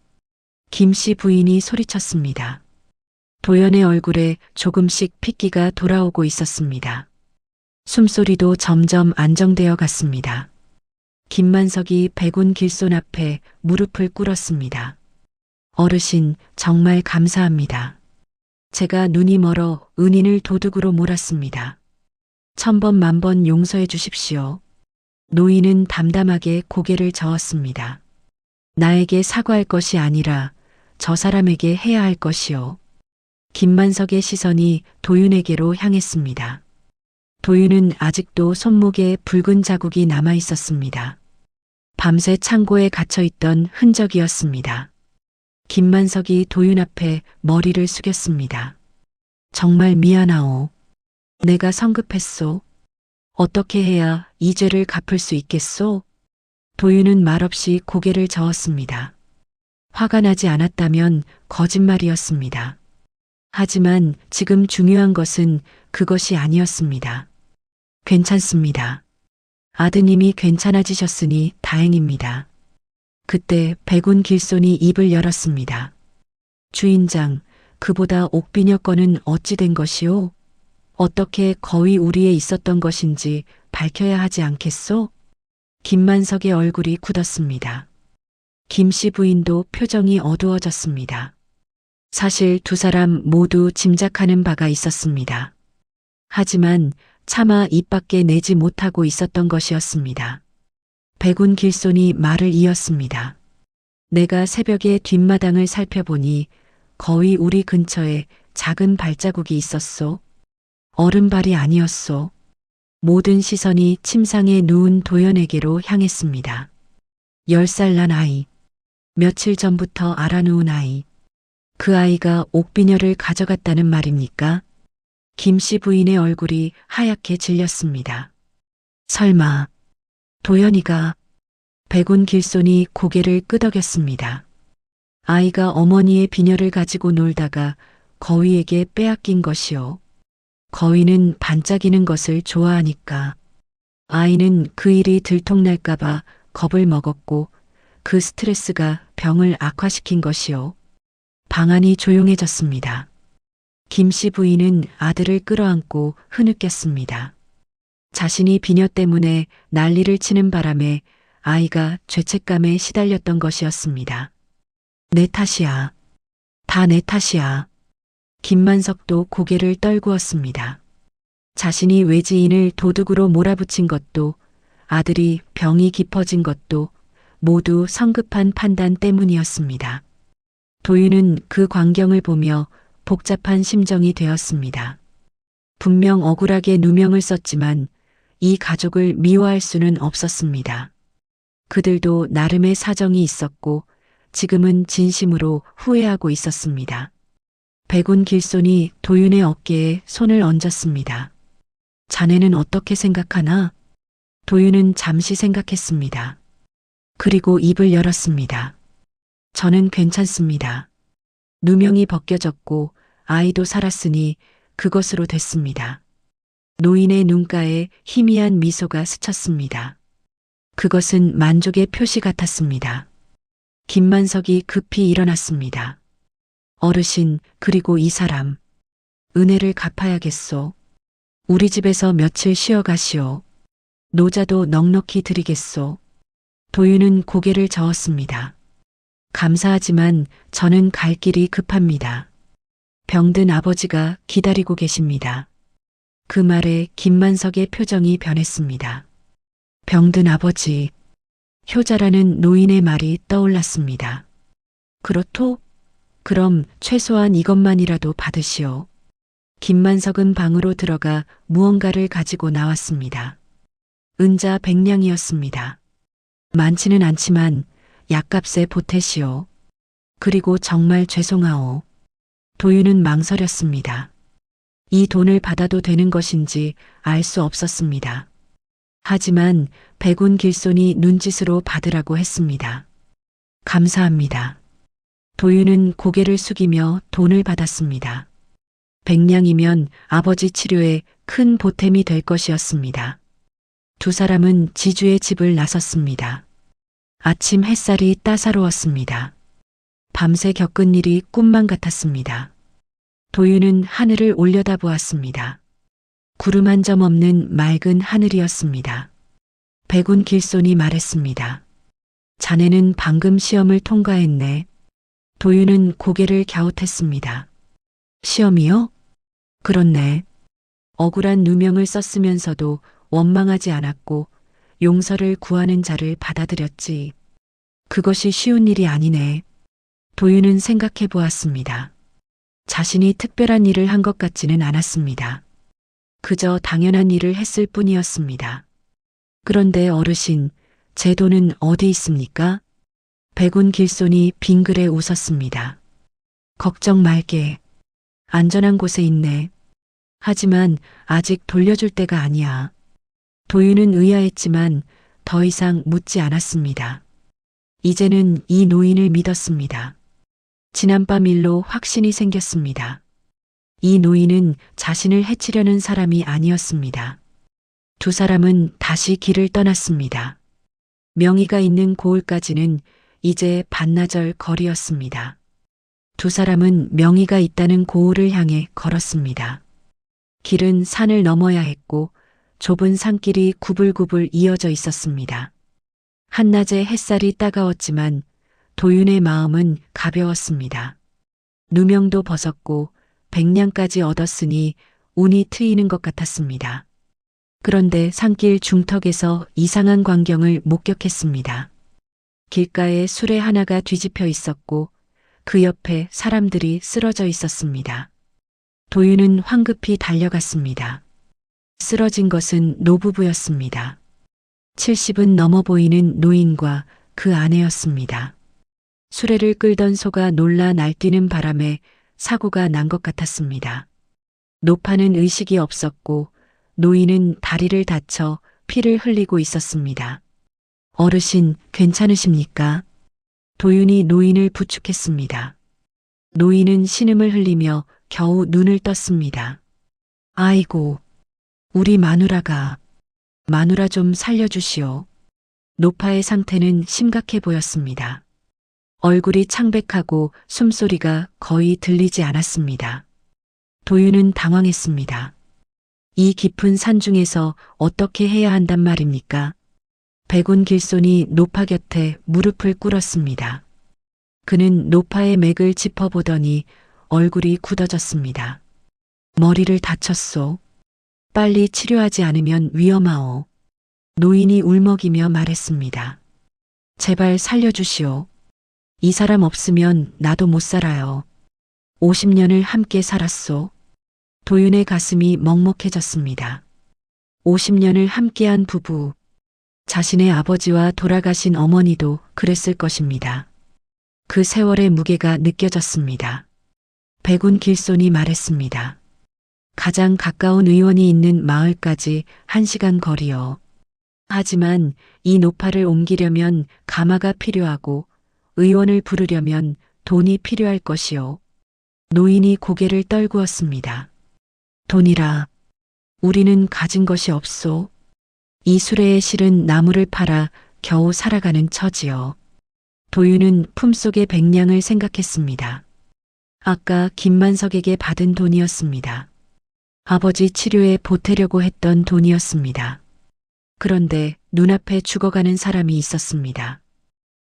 김씨 부인이 소리쳤습니다. 도연의 얼굴에 조금씩 핏기가 돌아오고 있었습니다. 숨소리도 점점 안정되어 갔습니다. 김만석이 백운 길손 앞에 무릎을 꿇었습니다. 어르신, 정말 감사합니다. 제가 눈이 멀어 은인을 도둑으로 몰았습니다. 1000번 만번 용서해 주십시오. 노인은 담담하게 고개를 저었습니다. 나에게 사과할 것이 아니라 저 사람에게 해야 할 것이요. 김만석의 시선이 도윤에게로 향했습니다. 도윤은 아직도 손목에 붉은 자국이 남아 있었습니다. 밤새 창고에 갇혀 있던 흔적이었습니다. 김만석이 도윤 앞에 머리를 숙였습니다. 정말 미안하오. 내가 성급했소. 어떻게 해야 이 죄를 갚을 수 있겠소? 도윤은 말없이 고개를 저었습니다. 화가 나지 않았다면 거짓말이었습니다. 하지만 지금 중요한 것은 그것이 아니었습니다. 괜찮습니다. 아드님이 괜찮아지셨으니 다행입니다. 그때 백운 길손이 입을 열었습니다. 주인장, 그보다 옥비녀 건은 어찌 된 것이오? 어떻게 거위 우리에 있었던 것인지 밝혀야 하지 않겠소? 김만석의 얼굴이 굳었습니다. 김씨 부인도 표정이 어두워졌습니다. 사실 두 사람 모두 짐작하는 바가 있었습니다. 하지만 차마 입 밖에 내지 못하고 있었던 것이었습니다. 백운 길손이 말을 이었습니다. 내가 새벽에 뒷마당을 살펴보니 거의 우리 근처에 작은 발자국이 있었소. 어른발이 아니었소. 모든 시선이 침상에 누운 도연에게로 향했습니다. 10살 난 아이. 며칠 전부터 알아누운 아이. 그 아이가 옥비녀를 가져갔다는 말입니까? 김씨 부인의 얼굴이 하얗게 질렸습니다. 설마 도연이가. 백운 길손이 고개를 끄덕였습니다. 아이가 어머니의 비녀를 가지고 놀다가 거위에게 빼앗긴 것이요. 거위는 반짝이는 것을 좋아하니까. 아이는 그 일이 들통날까봐 겁을 먹었고 그 스트레스가 병을 악화시킨 것이요. 방안이 조용해졌습니다. 김씨 부인은 아들을 끌어안고 흐느꼈습니다. 자신이 비녀 때문에 난리를 치는 바람에 아이가 죄책감에 시달렸던 것이었습니다. 내 탓이야. 다 내 탓이야. 김만석도 고개를 떨구었습니다. 자신이 외지인을 도둑으로 몰아붙인 것도 아들이 병이 깊어진 것도 모두 성급한 판단 때문이었습니다. 도윤은 그 광경을 보며 복잡한 심정이 되었습니다. 분명 억울하게 누명을 썼지만 이 가족을 미워할 수는 없었습니다. 그들도 나름의 사정이 있었고 지금은 진심으로 후회하고 있었습니다. 백운 길손이 도윤의 어깨에 손을 얹었습니다. 자네는 어떻게 생각하나? 도윤은 잠시 생각했습니다. 그리고 입을 열었습니다. 저는 괜찮습니다. 누명이 벗겨졌고 아이도 살았으니 그것으로 됐습니다. 노인의 눈가에 희미한 미소가 스쳤습니다. 그것은 만족의 표시 같았습니다. 김만석이 급히 일어났습니다. 어르신, 그리고 이 사람. 은혜를 갚아야겠소. 우리 집에서 며칠 쉬어가시오. 노자도 넉넉히 드리겠소. 도윤은 고개를 저었습니다. 감사하지만 저는 갈 길이 급합니다. 병든 아버지가 기다리고 계십니다. 그 말에 김만석의 표정이 변했습니다. 병든 아버지. 효자라는 노인의 말이 떠올랐습니다. 그렇소? 그럼 최소한 이것만이라도 받으시오. 김만석은 방으로 들어가 무언가를 가지고 나왔습니다. 은자 100냥이었습니다. 많지는 않지만 약값에 보태시오. 그리고 정말 죄송하오. 도윤은 망설였습니다. 이 돈을 받아도 되는 것인지 알 수 없었습니다. 하지만 백운 길손이 눈짓으로 받으라고 했습니다. 감사합니다. 도윤은 고개를 숙이며 돈을 받았습니다. 100냥이면 아버지 치료에 큰 보탬이 될 것이었습니다. 두 사람은 지주의 집을 나섰습니다. 아침 햇살이 따사로웠습니다. 밤새 겪은 일이 꿈만 같았습니다. 도윤은 하늘을 올려다보았습니다. 구름 한 점 없는 맑은 하늘이었습니다. 백운 길손이 말했습니다. 자네는 방금 시험을 통과했네. 도윤은 고개를 갸웃했습니다. 시험이요? 그렇네. 억울한 누명을 썼으면서도 원망하지 않았고 용서를 구하는 자를 받아들였지. 그것이 쉬운 일이 아니네. 도윤은 생각해 보았습니다. 자신이 특별한 일을 한 것 같지는 않았습니다. 그저 당연한 일을 했을 뿐이었습니다. 그런데 어르신, 제 돈은 어디 있습니까? 백운 길손이 빙그레 웃었습니다. 걱정 말게. 안전한 곳에 있네. 하지만 아직 돌려줄 때가 아니야. 도윤은 의아했지만 더 이상 묻지 않았습니다. 이제는 이 노인을 믿었습니다. 지난밤 일로 확신이 생겼습니다. 이 노인은 자신을 해치려는 사람이 아니었습니다. 두 사람은 다시 길을 떠났습니다. 명의가 있는 고을까지는 이제 반나절 거리였습니다. 두 사람은 명의가 있다는 고을을 향해 걸었습니다. 길은 산을 넘어야 했고 좁은 산길이 구불구불 이어져 있었습니다. 한낮의 햇살이 따가웠지만 도윤의 마음은 가벼웠습니다. 누명도 벗었고 백냥까지 얻었으니 운이 트이는 것 같았습니다. 그런데 산길 중턱에서 이상한 광경을 목격했습니다. 길가에 수레 하나가 뒤집혀 있었고 그 옆에 사람들이 쓰러져 있었습니다. 도윤은 황급히 달려갔습니다. 쓰러진 것은 노부부였습니다. 70은 넘어 보이는 노인과 그 아내였습니다. 수레를 끌던 소가 놀라 날뛰는 바람에 사고가 난 것 같았습니다. 노파는 의식이 없었고 노인은 다리를 다쳐 피를 흘리고 있었습니다. 어르신, 괜찮으십니까? 도윤이 노인을 부축했습니다. 노인은 신음을 흘리며 겨우 눈을 떴습니다. 아이고, 우리 마누라가, 마누라 좀 살려주시오. 노파의 상태는 심각해 보였습니다. 얼굴이 창백하고 숨소리가 거의 들리지 않았습니다. 도윤은 당황했습니다. 이 깊은 산 중에서 어떻게 해야 한단 말입니까? 백운 길손이 노파 곁에 무릎을 꿇었습니다. 그는 노파의 맥을 짚어보더니 얼굴이 굳어졌습니다. 머리를 다쳤소. 빨리 치료하지 않으면 위험하오. 노인이 울먹이며 말했습니다. 제발 살려주시오. 이 사람 없으면 나도 못 살아요. 50년을 함께 살았소. 도윤의 가슴이 먹먹해졌습니다. 50년을 함께한 부부. 자신의 아버지와 돌아가신 어머니도 그랬을 것입니다. 그 세월의 무게가 느껴졌습니다. 백운 길손이 말했습니다. 가장 가까운 의원이 있는 마을까지 1시간 거리요. 하지만 이 노파를 옮기려면 가마가 필요하고 의원을 부르려면 돈이 필요할 것이요. 노인이 고개를 떨구었습니다. 돈이라. 우리는 가진 것이 없소. 이 수레에 실은 나무를 팔아 겨우 살아가는 처지요. 도윤은 품속의 백냥을 생각했습니다. 아까 김만석에게 받은 돈이었습니다. 아버지 치료에 보태려고 했던 돈이었습니다. 그런데 눈앞에 죽어가는 사람이 있었습니다.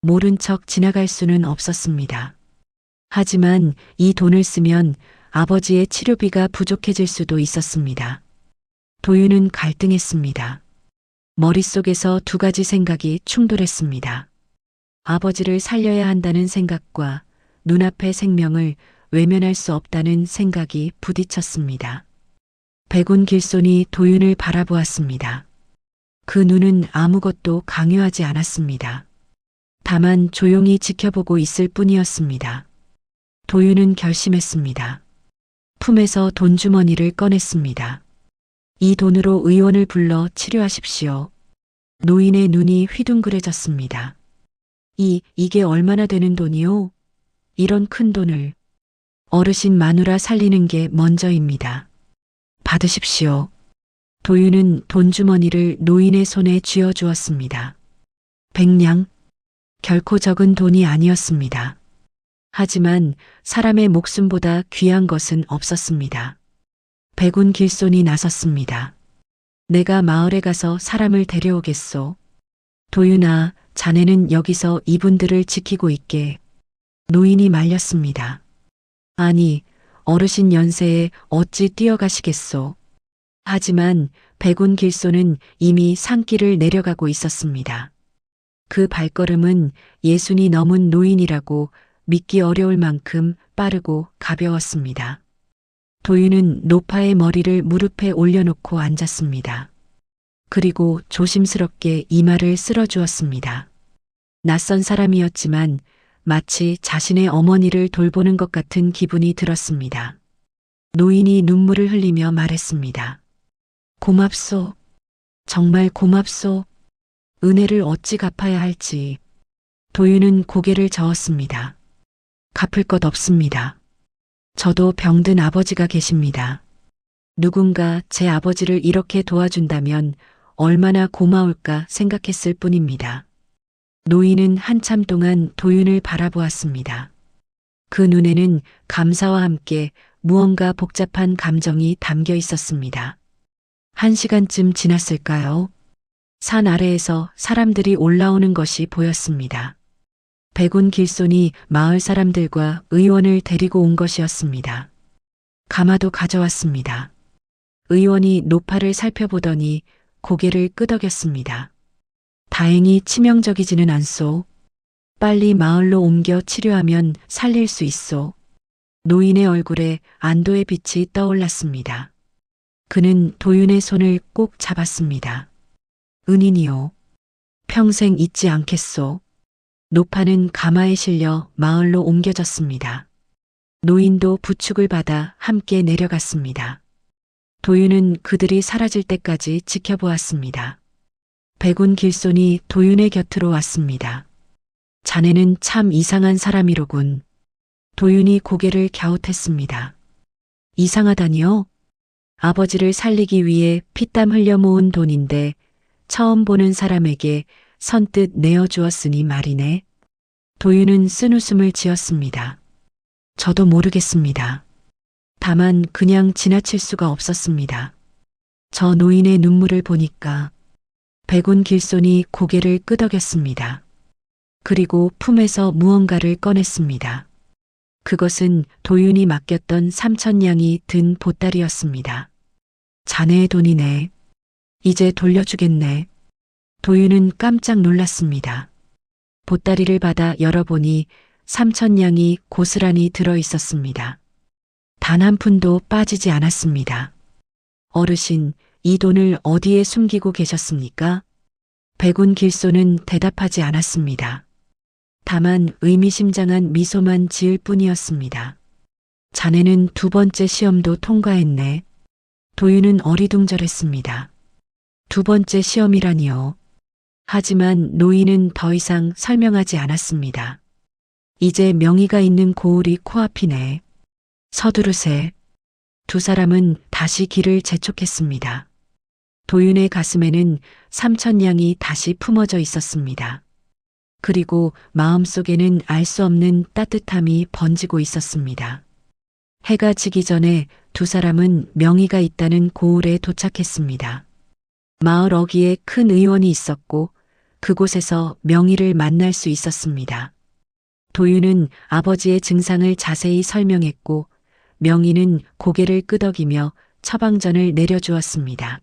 모른 척 지나갈 수는 없었습니다. 하지만 이 돈을 쓰면 아버지의 치료비가 부족해질 수도 있었습니다. 도윤은 갈등했습니다. 머릿속에서 2가지 생각이 충돌했습니다. 아버지를 살려야 한다는 생각과 눈앞의 생명을 외면할 수 없다는 생각이 부딪혔습니다. 백운 길손이 도윤을 바라보았습니다. 그 눈은 아무것도 강요하지 않았습니다. 다만 조용히 지켜보고 있을 뿐이었습니다. 도윤은 결심했습니다. 품에서 돈주머니를 꺼냈습니다. 이 돈으로 의원을 불러 치료하십시오. 노인의 눈이 휘둥그레졌습니다. 이게 얼마나 되는 돈이요? 이런 큰 돈을. 어르신 마누라 살리는 게 먼저입니다. 받으십시오. 도윤은 돈주머니를 노인의 손에 쥐어주었습니다. 100냥? 결코 적은 돈이 아니었습니다. 하지만 사람의 목숨보다 귀한 것은 없었습니다. 백운 길손이 나섰습니다. 내가 마을에 가서 사람을 데려오겠소. 도윤아, 자네는 여기서 이분들을 지키고 있게. 노인이 말렸습니다. 아니, 어르신 연세에 어찌 뛰어가시겠소. 하지만 백운 길손은 이미 산길을 내려가고 있었습니다. 그 발걸음은 60이 넘은 노인이라고 믿기 어려울 만큼 빠르고 가벼웠습니다. 도윤은 노파의 머리를 무릎에 올려놓고 앉았습니다. 그리고 조심스럽게 이마를 쓸어주었습니다. 낯선 사람이었지만 마치 자신의 어머니를 돌보는 것 같은 기분이 들었습니다. 노인이 눈물을 흘리며 말했습니다. 고맙소. 정말 고맙소. 은혜를 어찌 갚아야 할지. 도윤은 고개를 저었습니다. 갚을 것 없습니다. 저도 병든 아버지가 계십니다. 누군가 제 아버지를 이렇게 도와준다면 얼마나 고마울까 생각했을 뿐입니다. 노인은 한참 동안 도윤을 바라보았습니다. 그 눈에는 감사와 함께 무언가 복잡한 감정이 담겨 있었습니다. 1시간쯤 지났을까요? 산 아래에서 사람들이 올라오는 것이 보였습니다. 백운 길손이 마을 사람들과 의원을 데리고 온 것이었습니다. 가마도 가져왔습니다. 의원이 노파를 살펴보더니 고개를 끄덕였습니다. 다행히 치명적이지는 않소. 빨리 마을로 옮겨 치료하면 살릴 수 있소. 노인의 얼굴에 안도의 빛이 떠올랐습니다. 그는 도윤의 손을 꼭 잡았습니다. 은인이요. 평생 잊지 않겠소. 노파는 가마에 실려 마을로 옮겨졌습니다. 노인도 부축을 받아 함께 내려갔습니다. 도윤은 그들이 사라질 때까지 지켜보았습니다. 백운 길손이 도윤의 곁으로 왔습니다. 자네는 참 이상한 사람이로군. 도윤이 고개를 갸웃했습니다. 이상하다니요? 아버지를 살리기 위해 피땀 흘려 모은 돈인데 처음 보는 사람에게 선뜻 내어주었으니 말이네. 도윤은 쓴웃음을 지었습니다. 저도 모르겠습니다. 다만 그냥 지나칠 수가 없었습니다. 저 노인의 눈물을 보니까. 백운 길손이 고개를 끄덕였습니다. 그리고 품에서 무언가를 꺼냈습니다. 그것은 도윤이 맡겼던 3,000냥이 든 보따리였습니다. 자네의 돈이네. 이제 돌려주겠네. 도윤은 깜짝 놀랐습니다. 보따리를 받아 열어보니 3,000냥이 고스란히 들어 있었습니다. 단 한 푼도 빠지지 않았습니다. 어르신, 이 돈을 어디에 숨기고 계셨습니까? 백운 길손은 대답하지 않았습니다. 다만 의미심장한 미소만 지을 뿐이었습니다. 자네는 두 번째 시험도 통과했네. 도윤은 어리둥절했습니다. 두 번째 시험이라니요. 하지만 노인은 더 이상 설명하지 않았습니다. 이제 명의가 있는 고을이 코앞이네. 서두르세. 두 사람은 다시 길을 재촉했습니다. 도윤의 가슴에는 3,000냥이 다시 품어져 있었습니다. 그리고 마음속에는 알 수 없는 따뜻함이 번지고 있었습니다. 해가 지기 전에 두 사람은 명의가 있다는 고을에 도착했습니다. 마을 어귀에 큰 의원이 있었고 그곳에서 명의를 만날 수 있었습니다. 도윤은 아버지의 증상을 자세히 설명했고 명의는 고개를 끄덕이며 처방전을 내려주었습니다.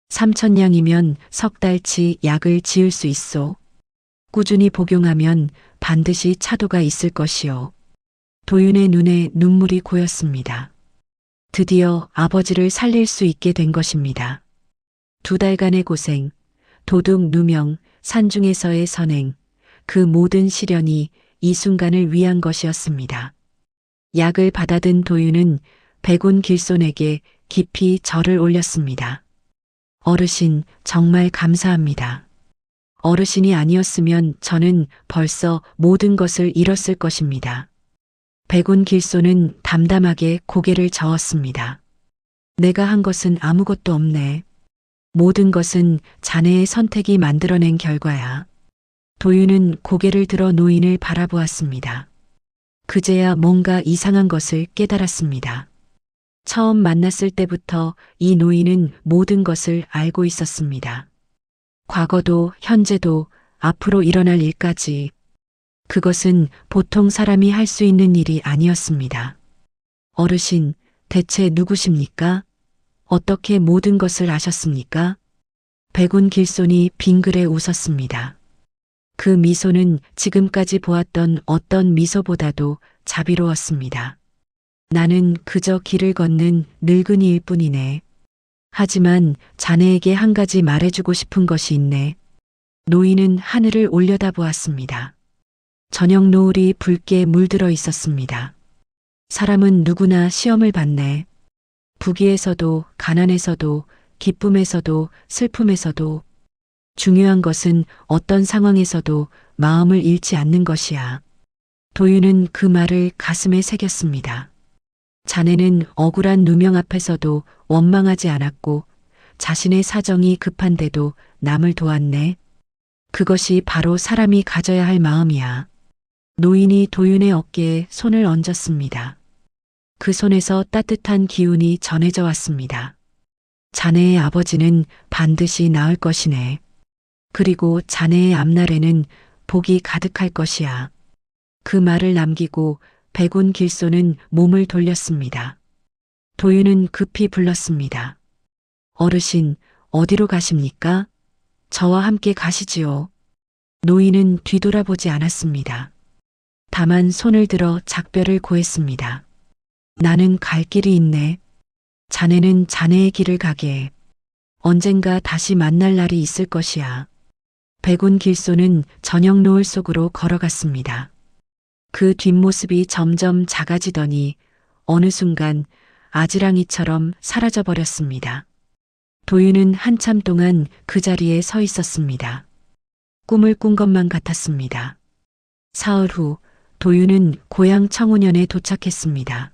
3,000냥이면 석 달치 약을 지을 수 있소. 꾸준히 복용하면 반드시 차도가 있을 것이요. 도윤의 눈에 눈물이 고였습니다. 드디어 아버지를 살릴 수 있게 된 것입니다. 두 달간의 고생, 도둑 누명, 산중에서의 선행, 그 모든 시련이 이 순간을 위한 것이었습니다. 약을 받아든 도윤은 백운 길손에게 깊이 절을 올렸습니다. 어르신, 정말 감사합니다. 어르신이 아니었으면 저는 벌써 모든 것을 잃었을 것입니다. 백운 길손은 담담하게 고개를 저었습니다. 내가 한 것은 아무것도 없네. 모든 것은 자네의 선택이 만들어낸 결과야. 도윤은 고개를 들어 노인을 바라보았습니다. 그제야 뭔가 이상한 것을 깨달았습니다. 처음 만났을 때부터 이 노인은 모든 것을 알고 있었습니다. 과거도 현재도 앞으로 일어날 일까지. 그것은 보통 사람이 할 수 있는 일이 아니었습니다. 어르신, 대체 누구십니까? 어떻게 모든 것을 아셨습니까? 백운 길손이 빙그레 웃었습니다. 그 미소는 지금까지 보았던 어떤 미소보다도 자비로웠습니다. 나는 그저 길을 걷는 늙은이일 뿐이네. 하지만 자네에게 한 가지 말해주고 싶은 것이 있네. 노인은 하늘을 올려다보았습니다. 저녁 노을이 붉게 물들어 있었습니다. 사람은 누구나 시험을 받네. 부귀에서도 가난에서도 기쁨에서도 슬픔에서도 중요한 것은 어떤 상황에서도 마음을 잃지 않는 것이야. 도윤은 그 말을 가슴에 새겼습니다. 자네는 억울한 누명 앞에서도 원망하지 않았고 자신의 사정이 급한데도 남을 도왔네. 그것이 바로 사람이 가져야 할 마음이야. 노인이 도윤의 어깨에 손을 얹었습니다. 그 손에서 따뜻한 기운이 전해져 왔습니다. 자네의 아버지는 반드시 나을 것이네. 그리고 자네의 앞날에는 복이 가득할 것이야. 그 말을 남기고 백운 길소는 몸을 돌렸습니다. 도윤은 급히 불렀습니다. 어르신, 어디로 가십니까? 저와 함께 가시지요. 노인은 뒤돌아보지 않았습니다. 다만 손을 들어 작별을 고했습니다. 나는 갈 길이 있네. 자네는 자네의 길을 가게 해. 언젠가 다시 만날 날이 있을 것이야. 백운 길소는 저녁 노을 속으로 걸어갔습니다. 그 뒷모습이 점점 작아지더니 어느 순간 아지랑이처럼 사라져버렸습니다. 도윤은 한참 동안 그 자리에 서 있었습니다. 꿈을 꾼 것만 같았습니다. 사흘 후 도윤은 고향 청운현에 도착했습니다.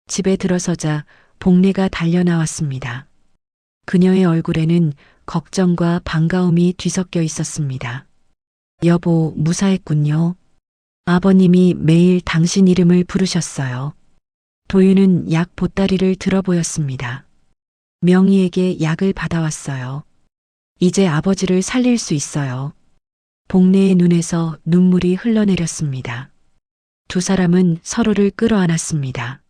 집에 들어서자 복례가 달려나왔습니다. 그녀의 얼굴에는 걱정과 반가움이 뒤섞여 있었습니다. 여보, 무사했군요. 아버님이 매일 당신 이름을 부르셨어요. 도윤은 약 보따리를 들어 보였습니다. 명희에게 약을 받아왔어요. 이제 아버지를 살릴 수 있어요. 복례의 눈에서 눈물이 흘러내렸습니다. 두 사람은 서로를 끌어안았습니다.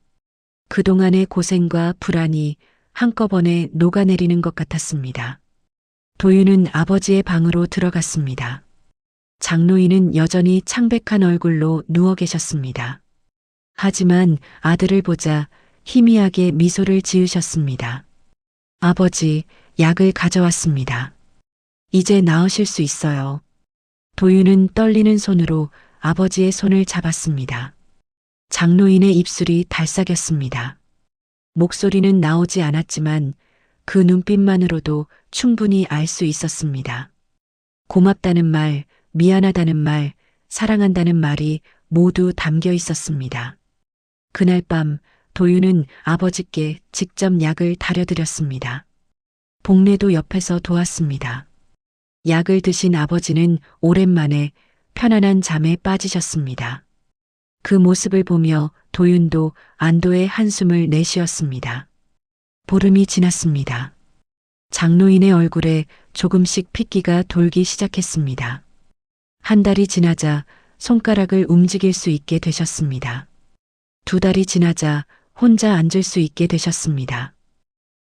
그동안의 고생과 불안이 한꺼번에 녹아내리는 것 같았습니다. 도윤은 아버지의 방으로 들어갔습니다. 장노인은 여전히 창백한 얼굴로 누워 계셨습니다. 하지만 아들을 보자 희미하게 미소를 지으셨습니다. 아버지, 약을 가져왔습니다. 이제 나으실 수 있어요. 도윤은 떨리는 손으로 아버지의 손을 잡았습니다. 장노인의 입술이 달싹였습니다. 목소리는 나오지 않았지만 그 눈빛만으로도 충분히 알 수 있었습니다. 고맙다는 말, 미안하다는 말, 사랑한다는 말이 모두 담겨 있었습니다. 그날 밤 도윤은 아버지께 직접 약을 다려드렸습니다. 복례도 옆에서 도왔습니다. 약을 드신 아버지는 오랜만에 편안한 잠에 빠지셨습니다. 그 모습을 보며 도윤도 안도의 한숨을 내쉬었습니다. 보름이 지났습니다. 장노인의 얼굴에 조금씩 핏기가 돌기 시작했습니다. 한 달이 지나자 손가락을 움직일 수 있게 되셨습니다. 두 달이 지나자 혼자 앉을 수 있게 되셨습니다.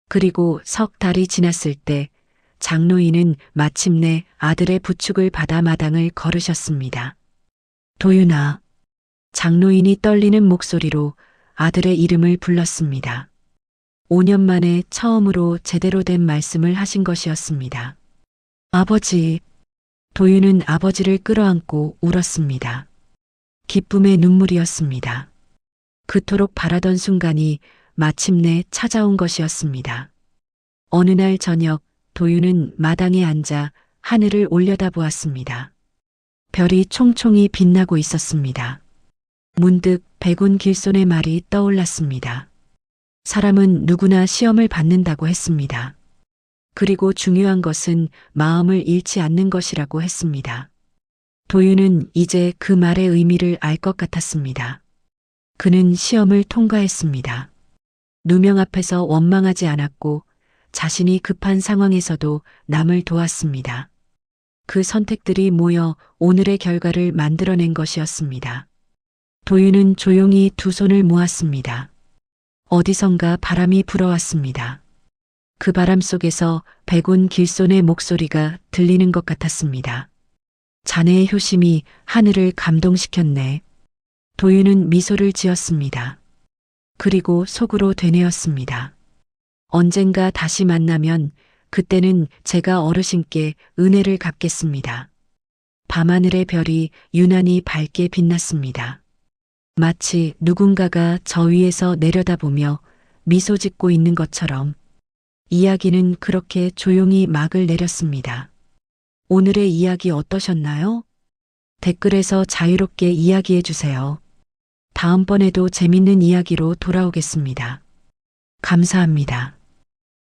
그리고 석 달이 지났을 때 장노인은 마침내 아들의 부축을 받아 마당을 걸으셨습니다. 도윤아. 장노인이 떨리는 목소리로 아들의 이름을 불렀습니다. 5년 만에 처음으로 제대로 된 말씀을 하신 것이었습니다. 아버지. 도윤은 아버지를 끌어안고 울었습니다. 기쁨의 눈물이었습니다. 그토록 바라던 순간이 마침내 찾아온 것이었습니다. 어느 날 저녁 도윤은 마당에 앉아 하늘을 올려다보았습니다. 별이 총총히 빛나고 있었습니다. 문득 백운 길손의 말이 떠올랐습니다. 사람은 누구나 시험을 받는다고 했습니다. 그리고 중요한 것은 마음을 잃지 않는 것이라고 했습니다. 도윤은 이제 그 말의 의미를 알 것 같았습니다. 그는 시험을 통과했습니다. 누명 앞에서 원망하지 않았고 자신이 급한 상황에서도 남을 도왔습니다. 그 선택들이 모여 오늘의 결과를 만들어낸 것이었습니다. 도윤은 조용히 두 손을 모았습니다. 어디선가 바람이 불어왔습니다. 그 바람 속에서 백운 길손의 목소리가 들리는 것 같았습니다. 자네의 효심이 하늘을 감동시켰네. 도윤은 미소를 지었습니다. 그리고 속으로 되뇌었습니다. 언젠가 다시 만나면 그때는 제가 어르신께 은혜를 갚겠습니다. 밤하늘의 별이 유난히 밝게 빛났습니다. 마치 누군가가 저 위에서 내려다보며 미소 짓고 있는 것처럼 이야기는 그렇게 조용히 막을 내렸습니다. 오늘의 이야기 어떠셨나요? 댓글에서 자유롭게 이야기해 주세요. 다음번에도 재밌는 이야기로 돌아오겠습니다. 감사합니다.